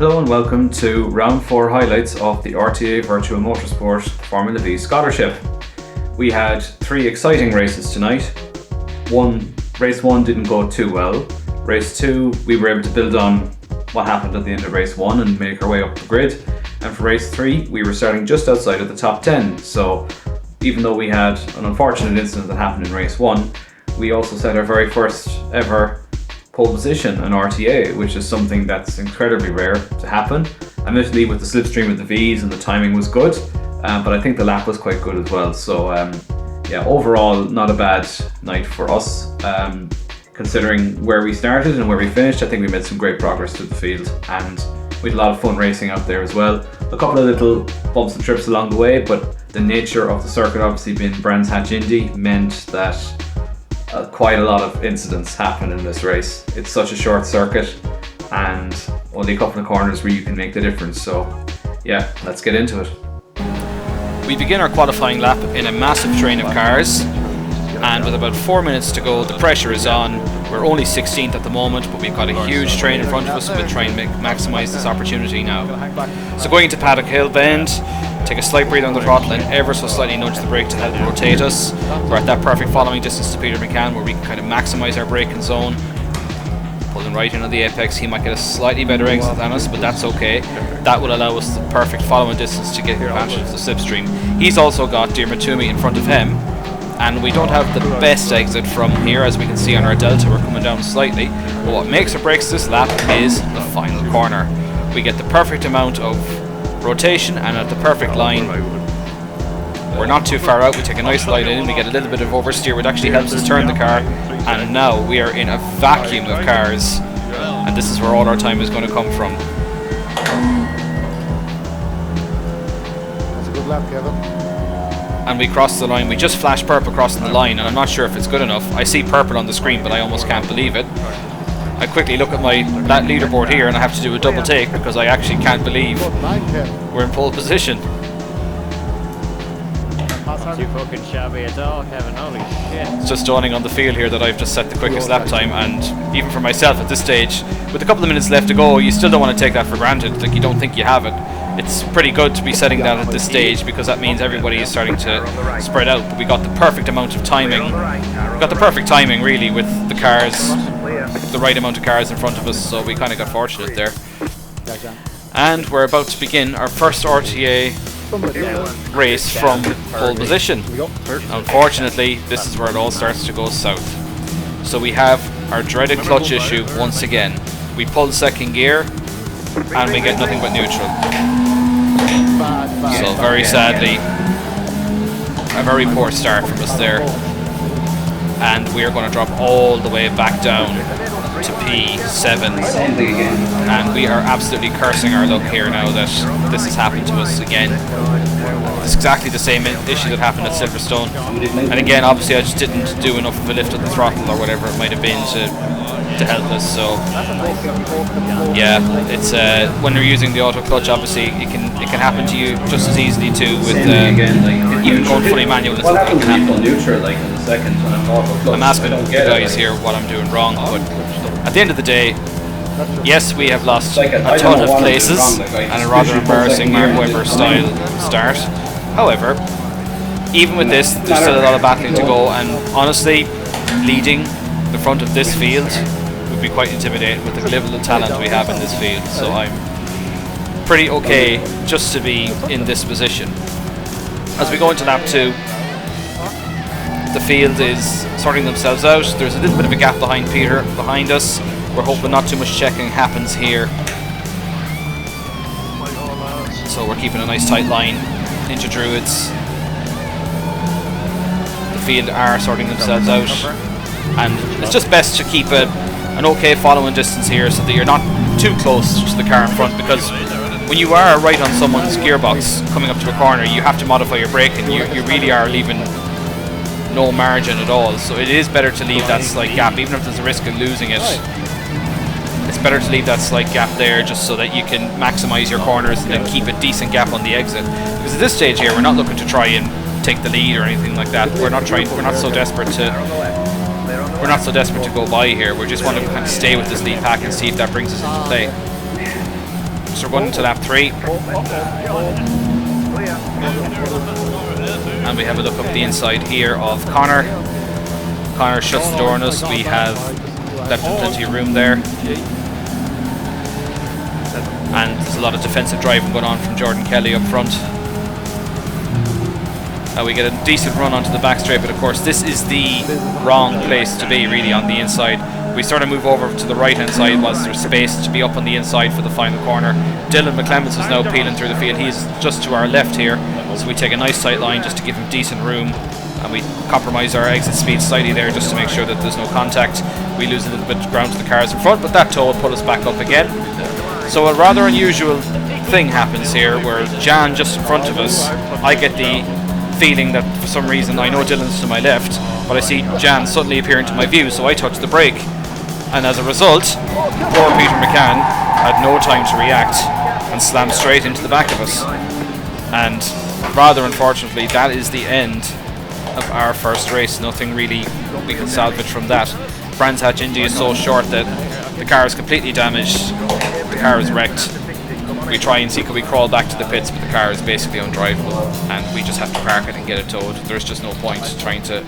Hello and welcome to round 4 highlights of the RTA Virtual Motorsport Formula V Scholarship. We had 3 exciting races tonight. Race 1 didn't go too well. Race 2 we were able to build on what happened at the end of race 1 and make our way up the grid. And for race 3 we were starting just outside of the top 10. So even though we had an unfortunate incident that happened in race 1, we also set our very first ever pole position on RTA, which is something that's incredibly rare to happen. Admittedly, with the slipstream of the V's and the timing was good, but I think the lap was quite good as well. So yeah, overall not a bad night for us. Considering where we started and where we finished, I think we made some great progress through the field and we had a lot of fun racing out there as well. A couple of little bumps and trips along the way, but the nature of the circuit obviously being Brands Hatch Indy meant that quite a lot of incidents happen in this race. It's such a short circuit and only a couple of corners where you can make the difference. So yeah, let's get into it. We begin our qualifying lap in a massive train of cars, and with about 4 minutes to go, the pressure is on. We're only 16th at the moment, but we've got a huge train in front of us and we'll try and maximise this opportunity now. So going into Paddock Hill Bend, take a slight breather on the throttle and ever so slightly nudge the brake to help rotate us. We're at that perfect following distance to Peter McCann where we can kind of maximise our braking zone. Pulling right in on the apex, he might get a slightly better exit than us, but that's okay. That will allow us the perfect following distance to get advantage of the slipstream. He's also got Dear Matumi in front of him, and we don't have the best exit from here, as we can see on our delta. We're coming down slightly, but what makes or breaks this lap is the final corner. We get the perfect amount of rotation and at the perfect line. We're not too far out, we take a nice line in, we get a little bit of oversteer, which actually helps us turn the car, and now we are in a vacuum of cars, and this is where all our time is going to come from. That's a good lap, Kevin. And we cross the line. We just flashed purple crossing the line, and I'm not sure if it's good enough. I see purple on the screen, but I almost can't believe it. I quickly look at my leaderboard here and I have to do a double take because I actually can't believe we're in pole position. Not too fucking shabby at all, Kevin. Holy shit. It's just dawning on the field here that I've just set the quickest lap time, and even for myself at this stage, with a couple of minutes left to go, you still don't want to take that for granted. Like, you don't think you have it. It's pretty good to be setting that at this stage because that means everybody is starting to spread out. But we got the perfect amount of timing. We got the perfect timing really with the cars, the right amount of cars in front of us, so we kind of got fortunate there. And we're about to begin our first RTA race from pole position. Unfortunately, this is where it all starts to go south. So we have our dreaded clutch issue once again. We pull second gear and we get nothing but neutral. So very sadly, a very poor start from us there. And we are going to drop all the way back down to P7, and we are absolutely cursing our luck here now that this has happened to us again. It's exactly the same issue that happened at Silverstone, and again obviously I just didn't do enough of a lift at the throttle or whatever it might have been to help us. So yeah, it's when you're using the auto clutch, obviously it can happen to you just as easily too with even going fully manual. It's something that can happen. I'm asking the guys here what I'm doing wrong, but at the end of the day, yes, we have lost a ton of places and a rather embarrassing Mark Webber style start. However, even with this, there's still a lot of battling to go, and honestly, leading the front of this field would be quite intimidating with the level of talent we have in this field. So I'm pretty okay just to be in this position. As we go into lap 2, the field is sorting themselves out. There's a little bit of a gap behind Peter behind us. We're hoping not too much checking happens here. So we're keeping a nice tight line into Druids. The field are sorting themselves out, and it's just best to keep an okay following distance here so that you're not too close to the car in front, because when you are right on someone's gearbox coming up to a corner, you have to modify your brake, and you really are leaving no margin at all. So it is better to leave that slight gap, even if there's a risk of losing it. It's better to leave that slight gap there just so that you can maximise your corners and then keep a decent gap on the exit. Because at this stage here, we're not looking to try and take the lead or anything like that. We're not so desperate to go by here. We just want to kind of stay with this lead pack and see if that brings us into play. So we're going into lap 3. And we have a look up the inside here of Connor. Connor shuts the door on us. We have left him plenty of room there. And there's a lot of defensive driving going on from Jordan Kelly up front. We get a decent run onto the back straight, but of course this is the wrong place to be really on the inside. We sort of move over to the right hand side whilst there's space to be up on the inside for the final corner. Dylan McClemens is now peeling through the field. He's just to our left here, so we take a nice tight line just to give him decent room, and we compromise our exit speed slightly there just to make sure that there's no contact. We lose a little bit of ground to the cars in front, but that tow will put us back up again. So a rather unusual thing happens here where Jan just in front of us, I get the feeling that for some reason, I know Dylan's to my left, but I see Jan suddenly appearing to my view, so I touch the brake, and as a result poor Peter McCann had no time to react and slammed straight into the back of us. And rather unfortunately, that is the end of our first race. Nothing really we can salvage from that. Brands Hatch Indy is so short that the car is completely damaged, the car is wrecked. We try and see could we crawl back to the pits, but the car is basically undrivable and we just have to park it and get it towed. There's just no point trying to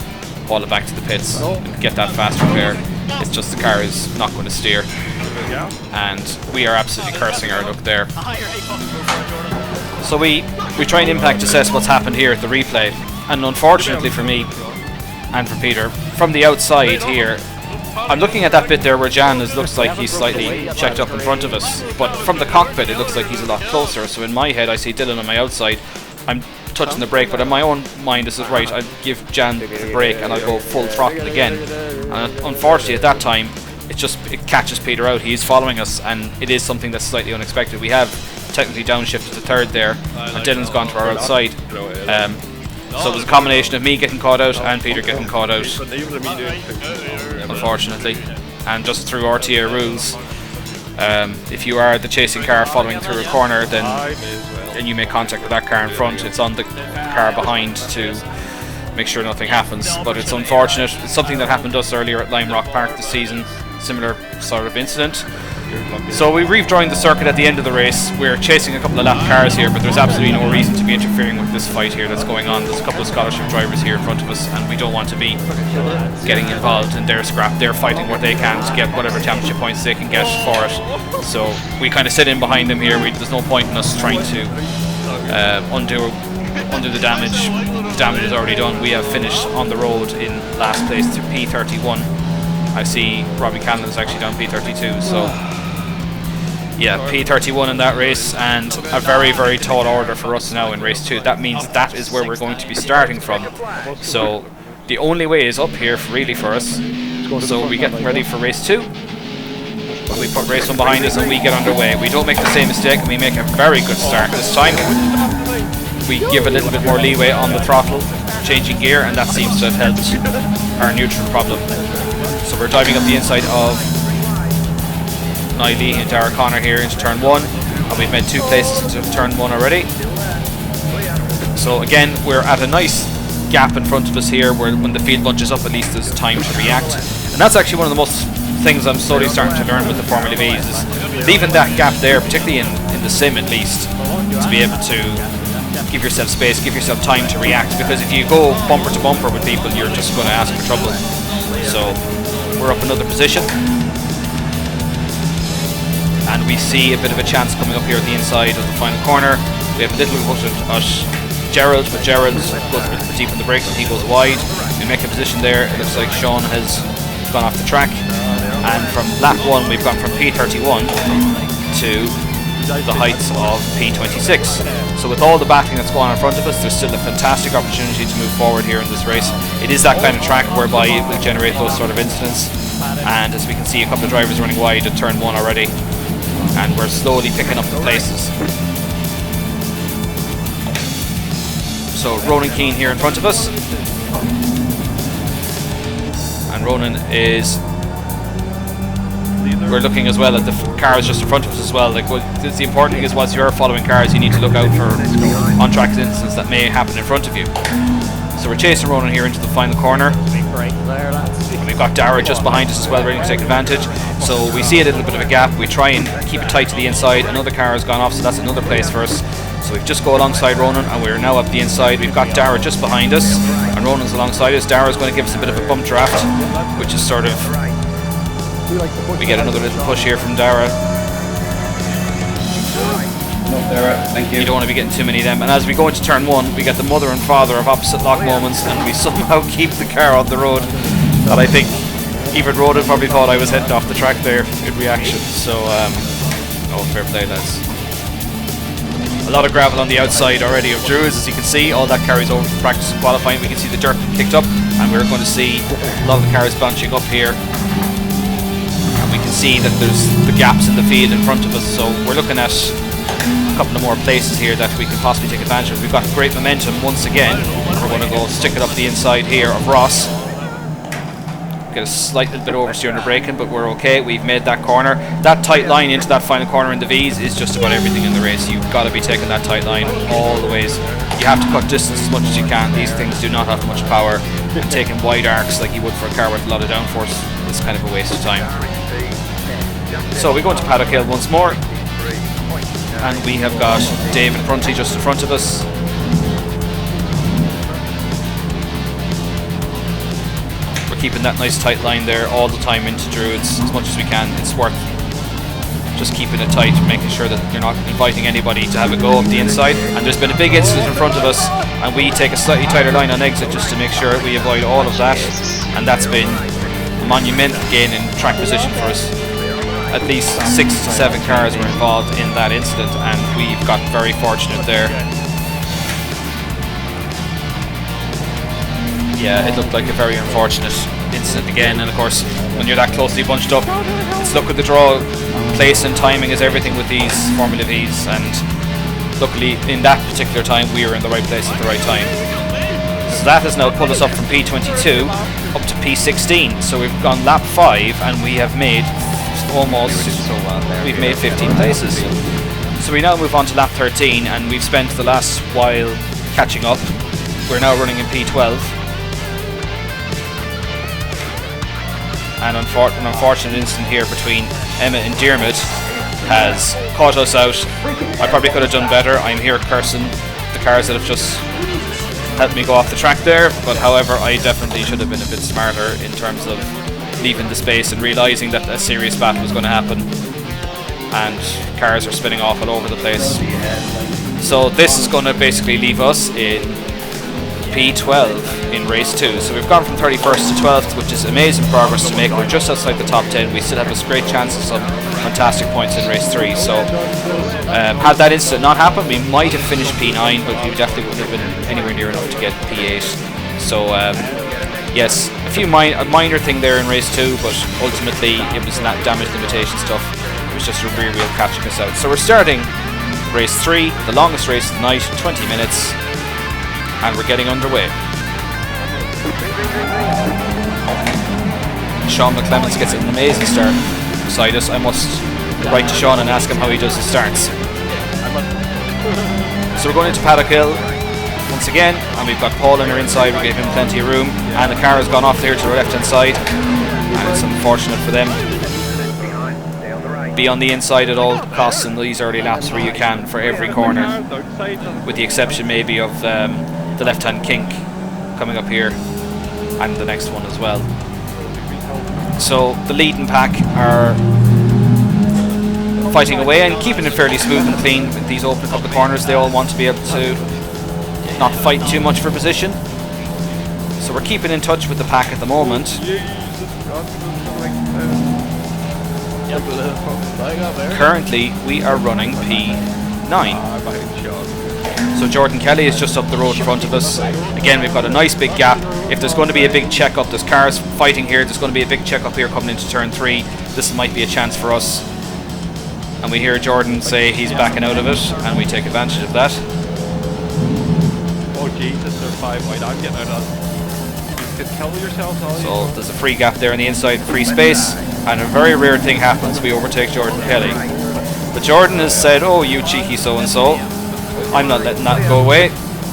haul it back to the pits and get that fast repair. It's just the car is not going to steer, and we are absolutely cursing our luck there. So we try and impact assess what's happened here at the replay, and unfortunately for me and for Peter, from the outside here, I'm looking at that bit there where Jan looks like he's slightly checked up in front of us, but from the cockpit it looks like he's a lot closer. So in my head I see Dylan on my outside, I'm touching the brake, but in my own mind this is right, I give Jan the brake and I'll go full throttle again. And unfortunately at that time it catches Peter out. He's following us, and it is something that's slightly unexpected. We have technically downshifted to third there, and Dylan's gone to our outside. So it was a combination of me getting caught out and Peter getting caught out, unfortunately. And just through RTA rules, if you are the chasing car following through a corner, then you make contact with that car in front. It's on the car behind to make sure nothing happens. But it's unfortunate. It's something that happened to us earlier at Lime Rock Park this season, similar sort of incident. So we rejoined the circuit at the end of the race. We're chasing a couple of lap cars here, but there's absolutely no reason to be interfering with this fight here that's going on. There's a couple of scholarship drivers here in front of us, and we don't want to be getting involved in their scrap. They're fighting what they can to get whatever championship points they can get for it. So we kind of sit in behind them here. There's no point in us trying to undo the damage. The damage is already done. We have finished on the road in last place to P31. I see Robbie Cannon's actually down P32, so yeah, P31 in that race, and a very, very tall order for us now in race 2. That means that is where we're going to be starting from. So the only way is up here really for us. So we get ready for race 2. We put race 1 behind us and we get underway. We don't make the same mistake, and we make a very good start this time. We give a little bit more leeway on the throttle, changing gear, and that seems to have helped our neutral problem. So we're driving up the inside of INDY-Vee into our corner here into turn 1, and we've made 2 places into turn 1 already. So again, we're at a nice gap in front of us here where when the field bunches up, at least there's time to react. And that's actually one of the most things I'm slowly starting to learn with the Formula V's, is leaving that gap there, particularly in the sim at least, to be able to give yourself space, give yourself time to react, because if you go bumper to bumper with people, you're just going to ask for trouble. So we're up another position, and we see a bit of a chance coming up here at the inside of the final corner. We have a little push at Gerald, but Gerald goes a bit deep in the brakes and he goes wide. We make a position there. It looks like Sean has gone off the track, and from lap 1 we've gone from P31 to the heights of P26. So with all the battling that's going on in front of us, there's still a fantastic opportunity to move forward here in this race. It is that kind of track whereby it will generate those sort of incidents, and as we can see, a couple of drivers running wide at turn 1 already, and we're slowly picking up the places. So Ronan Keane here in front of us, and Ronan is, we're looking as well at the cars just in front of us as well. Like, the important thing is, whilst you're following cars, you need to look out for on-track incidents that may happen in front of you. So So we're chasing Ronan here into the final corner. Big break there, lads. And we've got Dara just behind us as well, ready to take advantage. So we see a little bit of a gap. We try and keep it tight to the inside. Another car has gone off, so that's another place for us. So we've just go alongside Ronan, and we're now up the inside. We've got Dara just behind us, and Ronan's alongside us. Dara's going to give us a bit of a bump draft, which is sort of... We get another little push here from Dara. No, Dara, thank you. You don't want to be getting too many of them. And as we go into turn 1, we get the mother and father of opposite lock moments, and we somehow keep the car off the road. That I think even Ronan probably thought I was heading off the track there in reaction. So, oh, fair play, lads. A lot of gravel on the outside already of Druids, as you can see. All that carries over from practice and qualifying. We can see the dirt kicked up, and we're going to see a lot of the cars bunching up here. And we can see that there's the gaps in the field in front of us, so we're looking at a couple of more places here that we can possibly take advantage of. We've got great momentum once again. We're going to go stick it up the inside here of Ross. Get a slight little bit oversteer under braking, but we're okay. We've made that corner. That tight line into that final corner in the V's is just about everything in the race. You've got to be taking that tight line all the ways. You have to cut distance as much as you can. These things do not have much power, and taking wide arcs like you would for a car with a lot of downforce is kind of a waste of time. So we go into Paddock Hill once more, and we have got David Prunty just in front of us. Keeping that nice tight line there all the time into Druids as much as we can. It's worth just keeping it tight, making sure that you're not inviting anybody to have a go up the inside. And there's been a big incident in front of us, and we take a slightly tighter line on exit just to make sure we avoid all of that. And that's been a monumental gain in track position for us. At least 6 to 7 cars were involved in that incident, and we've got very fortunate there. Yeah, it looked like a very unfortunate incident again, and of course when you're that closely bunched up, it's luck of the draw. Place and timing is everything with these Formula V's, and luckily in that particular time we were in the right place at the right time. So that has now pulled us up from P22 up to P16, so we've gone lap 5 and we have made we've made 15 places. So we now move on to lap 13, and we've spent the last while catching up. We're now running in P12. And an unfortunate incident here between Emma and Diarmid has caught us out. I probably could have done better. I'm here cursing the cars that have just helped me go off the track there, but however I definitely should have been a bit smarter in terms of leaving the space and realising that a serious battle was going to happen, and cars are spinning off all over the place. So this is going to basically leave us in P12 in race 2. So we've gone from 31st to 12th, which is amazing progress to make. We're just outside the top 10. We still have a great chance of some fantastic points in race 3. So had that incident not happened, we might have finished P9, but we definitely wouldn't have been anywhere near enough to get P8. So yes, a minor thing there in race 2, but ultimately it was not damage limitation stuff. It was just a real catching us out. So we're starting race 3, the longest race of the night, 20 minutes. And we're getting underway. Sean McClemens gets an amazing start beside us. I must write to Sean and ask him how he does his starts. So we're going into Paddock Hill once again, and we've got Paul on our inside. We gave him plenty of room, and the car has gone off there to the left hand side, and it's unfortunate for them. Be on the inside at all costs in these early laps where you can, for every corner, with the exception maybe of the left-hand kink coming up here, and the next one as well. So the leading pack are fighting away and keeping it fairly smooth and clean with these open couple of corners. They all want to be able to not fight too much for position. So we're keeping in touch with the pack at the moment. Currently we are running P9. So Jordan Kelly is just up the road in front of us. Again, we've got a nice big gap. If there's going to be a big check up, there's cars fighting here, there's going to be a big check up here coming into turn 3. This might be a chance for us. And we hear Jordan say he's backing out of it, and we take advantage of that. Oh Jesus, they're 5 wide. I'm getting out of that. You can kill yourselves all. So there's a free gap there on the inside, free space, and a very rare thing happens. We overtake Jordan Kelly. But Jordan has said, oh, you cheeky so-and-so, I'm not letting that go away.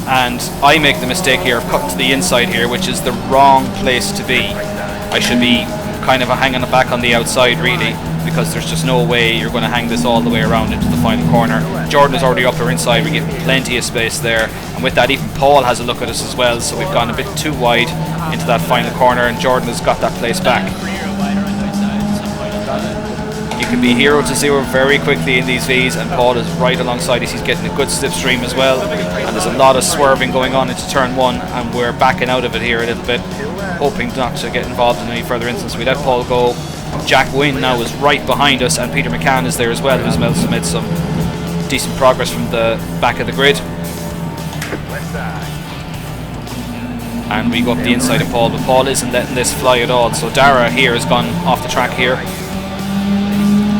and I make the mistake here of cutting to the inside here, which is the wrong place to be. I should be kind of hanging it back on the outside really, because there's just no way you're going to hang this all the way around into the final corner. Jordan is already up there inside, we give him plenty of space there, and with that even Paul has a look at us as well, so we've gone a bit too wide into that final corner, and Jordan has got that place back. You can be 0 to 0 very quickly in these V's, and Paul is right alongside us. He's getting a good slipstream as well, and there's a lot of swerving going on into turn 1, and we're backing out of it here a little bit, hoping not to get involved in any further incidents. We let Paul go. Jack Wynne now is right behind us, and Peter McCann is there as well, who's also made some decent progress from the back of the grid. And we go up the inside of Paul, but Paul isn't letting this fly at all, so Dara here has gone off the track here,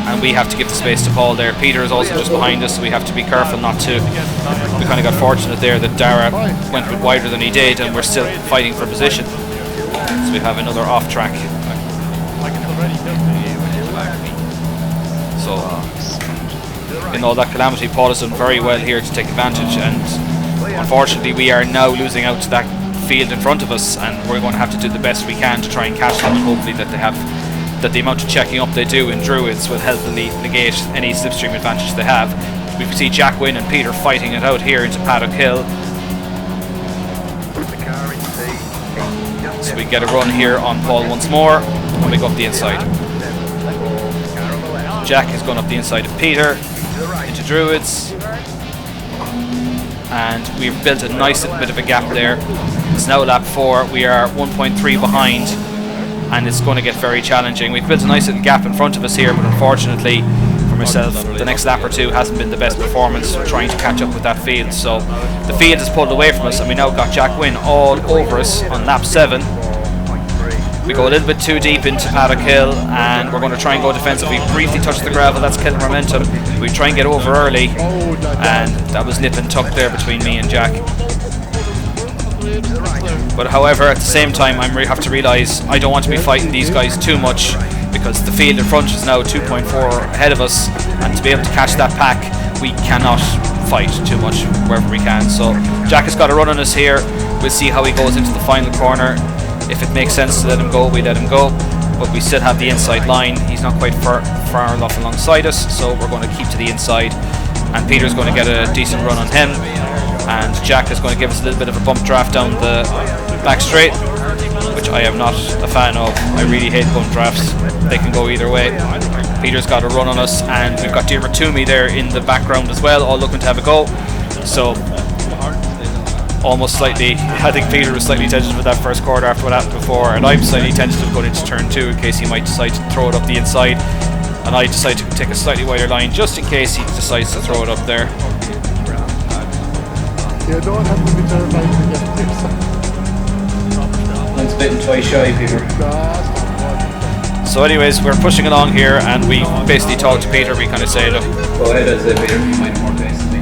and we have to give the space to Paul there. Peter is also just behind us, so we have to be careful not to. We kind of got fortunate there that Dara went a bit wider than he did, and we're still fighting for position, so we have another off track. So in all that calamity, Paul has done very well here to take advantage, and unfortunately we are now losing out to that field in front of us, and we're going to have to do the best we can to try and catch them, and hopefully that the amount of checking up they do in Druids will help them negate any slipstream advantage they have. We can see Jack Wynne and Peter fighting it out here into Paddock Hill. So we get a run here on Paul once more, and we go up the inside. Jack is going up the inside of Peter into Druids, and we've built a nice little bit of a gap there. It's now lap 4, we are 1.3 behind, and it's going to get very challenging. We've built a nice little gap in front of us here, but unfortunately for myself, the next lap or two hasn't been the best performance trying to catch up with that field. So the field has pulled away from us, and we now got Jack Wynne all over us on lap 7. We go a little bit too deep into Paddock Hill, and we're going to try and go defensive. We briefly touch the gravel, that's killing momentum. We try and get over early, and that was nip and tuck there between me and Jack. But however, at the same time, I have to realise I don't want to be fighting these guys too much, because the field in front is now 2.4 ahead of us, and to be able to catch that pack, we cannot fight too much wherever we can. So Jack has got a run on us here. We'll see how he goes into the final corner. If it makes sense to let him go, we let him go, but we still have the inside line. He's not quite far enough alongside us, so we're going to keep to the inside, and Peter's going to get a decent run on him, and Jack is going to give us a little bit of a bump draft down the back straight, which I am not a fan of. I really hate bump drafts, they can go either way. Peter's got a run on us, and we've got Diarmuid Toomey there in the background as well, all looking to have a go. So almost slightly, I think Peter was slightly tentative with that first quarter after what happened before, and I'm slightly tentative going into turn 2 in case he might decide to throw it up the inside, and I decide to take a slightly wider line just in case he decides to throw it up there. You don't have to be terrified to get this. Once bitten, twice shy, Peter. So anyways, we're pushing along here, and we basically talk to Peter. We kind of say, look, Go ahead, as Peter, you might have more pace than me.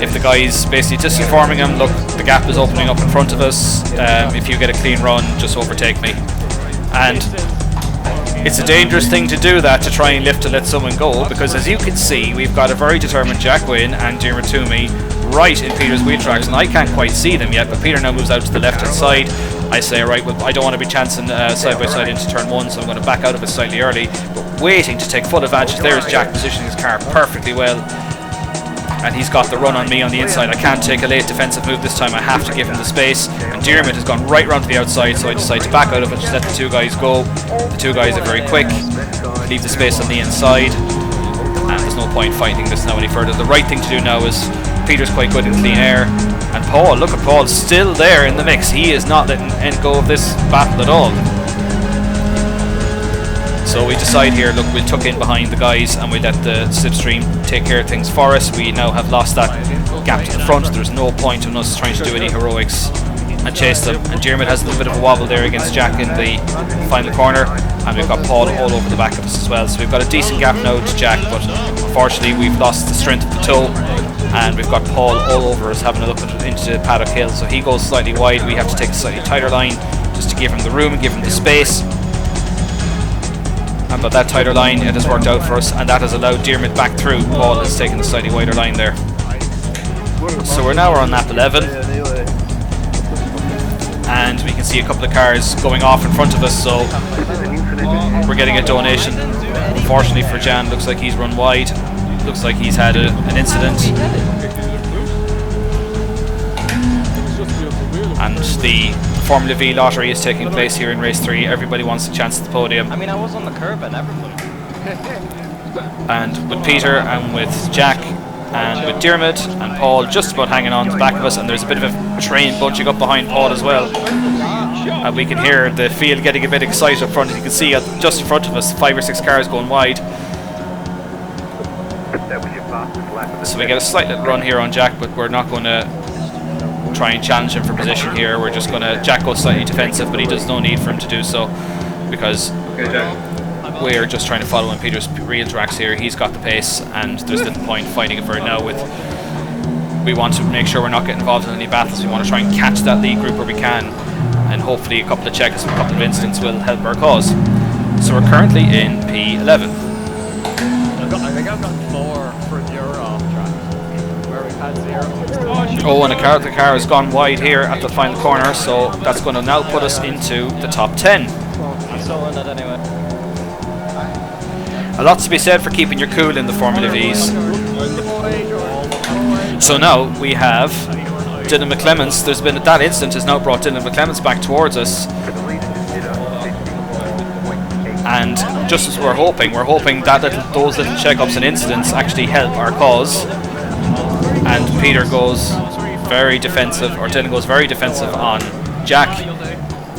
if the guy's basically just informing him, look, the gap is opening up in front of us, if you get a clean run, just overtake me. And it's a dangerous thing to do that, to try and lift to let someone go, because as you can see, we've got a very determined Jack Wynne and Diarmuid Toomey right in Peter's wheel tracks, and I can't quite see them yet, but Peter now moves out to the left hand side. I say, right, well, I don't want to be chancing side by side into turn 1, so I'm going to back out of it slightly early, but waiting to take full advantage. There is Jack positioning his car perfectly well, and he's got the run on me on the inside. I can't take a late defensive move this time, I have to give him the space, and Diarmuid has gone right round to the outside, so I decide to back out of it, just let the two guys go. The two guys are very quick, leave the space on the inside, and there's no point fighting this now any further. The right thing to do now is, Peter's quite good in clean air, and Paul, look at Paul, still there in the mix. He is not letting end go of this battle at all. So we decide here, look, we'll tuck in behind the guys and we'll let the slipstream take care of things for us. We now have lost that gap to the front. There's no point in us trying to do any heroics and chase them. And Diarmuid has a little bit of a wobble there against Jack in the final corner, and we've got Paul all over the back of us as well. So we've got a decent gap now to Jack, but unfortunately we've lost the strength of the toe, and we've got Paul all over us having a look into Paddock Hill. So he goes slightly wide, we have to take a slightly tighter line just to give him the room and give him the space. And but that tighter line, it has worked out for us, and that has allowed Diarmuid back through. Paul has taken the slightly wider line there. So we're now on lap 11, and we can see a couple of cars going off in front of us, so we're getting a donation. Unfortunately for Jan, looks like he's run wide, looks like he's had an incident. And the Formula V lottery is taking place here in race 3. Everybody wants a chance at the podium. I mean, I was on the curb and everybody. And with Peter and with Jack and with Dermot and Paul just about hanging on to the back of us, and there's a bit of a train bunching up behind Paul as well. And we can hear the field getting a bit excited up front. You can see just in front of us 5 or 6 cars going wide. So we get a slight little run here on Jack, but we're not going to try and challenge him for position here. We're just going to... Jack goes slightly defensive, but he does no need for him to do so, because we're just trying to follow in Peter's real tracks here. He's got the pace, and there's little point fighting it for it now. We want to make sure we're not getting involved in any battles. We want to try and catch that lead group where we can, and hopefully a couple of checks and a couple of incidents will help our cause. So we're currently in P11. I think I've got 4 from your off track, where we've had 0. Oh, and the car has gone wide here at the final corner, so that's going to now put us into the top 10. I'm still in it anyway. A lot to be said for keeping your cool in the Formula V's. So now we have Dylan McClements. There's been that incident has now brought Dylan McClements back towards us. And just as we're hoping that those little checkups and incidents actually help our cause. And Peter goes very defensive, or Dylan goes very defensive on Jack.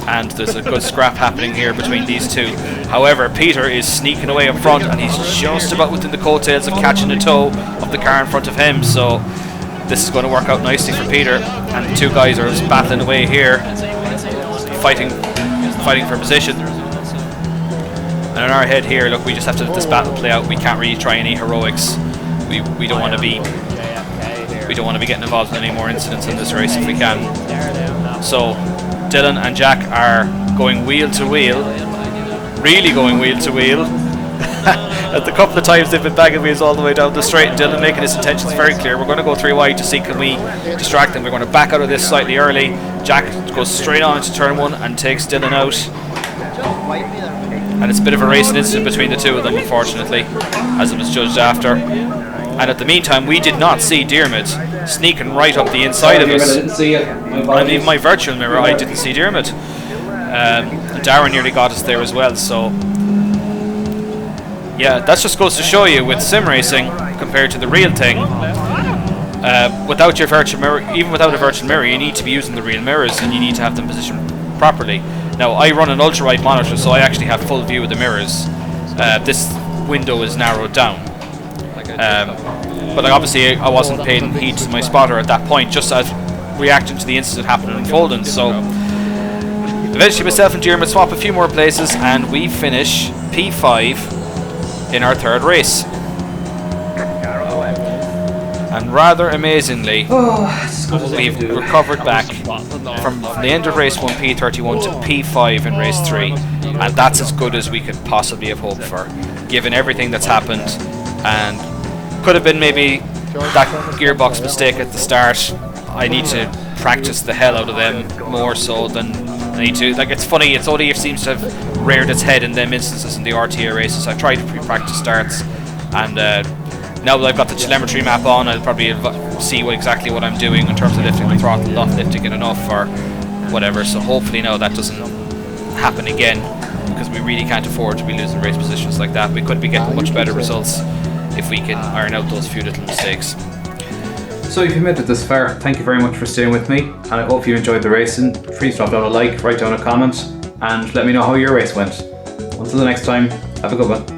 And there's a good scrap happening here between these two. However, Peter is sneaking away up front, and he's just about within the coattails of catching the toe of the car in front of him. So this is going to work out nicely for Peter. And the two guys are just battling away here, fighting for position. And in our head here, look, we just have to let this battle play out. We can't really try any heroics. We don't want to be getting involved in any more incidents in this race if we can. So Dylan and Jack are going wheel to wheel, really going wheel to wheel. At the couple of times they've been bagging wheels all the way down the straight, Dylan making his intentions very clear. We're going to go 3 wide to see can we distract them. We're going to back out of this slightly early. Jack goes straight on into turn 1 and takes Dylan out. And it's a bit of a racing incident between the two of them, unfortunately, as it was judged after. And at the meantime, we did not see Dermot sneaking right up the inside of us. I mean, my virtual mirror, I didn't see Dermot. And Darren nearly got us there as well, so... Yeah, that just goes to show you with sim racing, compared to the real thing, without your virtual mirror, even without a virtual mirror, you need to be using the real mirrors, and you need to have them positioned properly. Now, I run an ultra-wide monitor, so I actually have full view of the mirrors. This window is narrowed down. But obviously I wasn't paying heed to my spotter at that point, just as reacting to the incident happening and unfolding. So eventually myself and Dermot swap a few more places, and we finish P5 in our 3rd race. And rather amazingly, we've recovered back from the end of race 1 P31 to P5 in race 3, and that's as good as we could possibly have hoped for, given everything that's happened. And could have been maybe that gearbox mistake at the start. I need to practice the hell out of them more so than I need to. Like, it's funny, it's only it seems to have reared its head in them instances in the RTA races. I've tried pre-practice starts, and now that I've got the telemetry map on, I'll probably see exactly what I'm doing in terms of lifting the throttle, not lifting it enough or whatever. So hopefully now that doesn't happen again, because we really can't afford to be losing race positions like that. We could be getting much better results if we can iron out those few little mistakes. So if you made it this far, thank you very much for staying with me, and I hope you enjoyed the racing. Please drop down a like, write down a comment, and let me know how your race went. Until the next time, have a good one.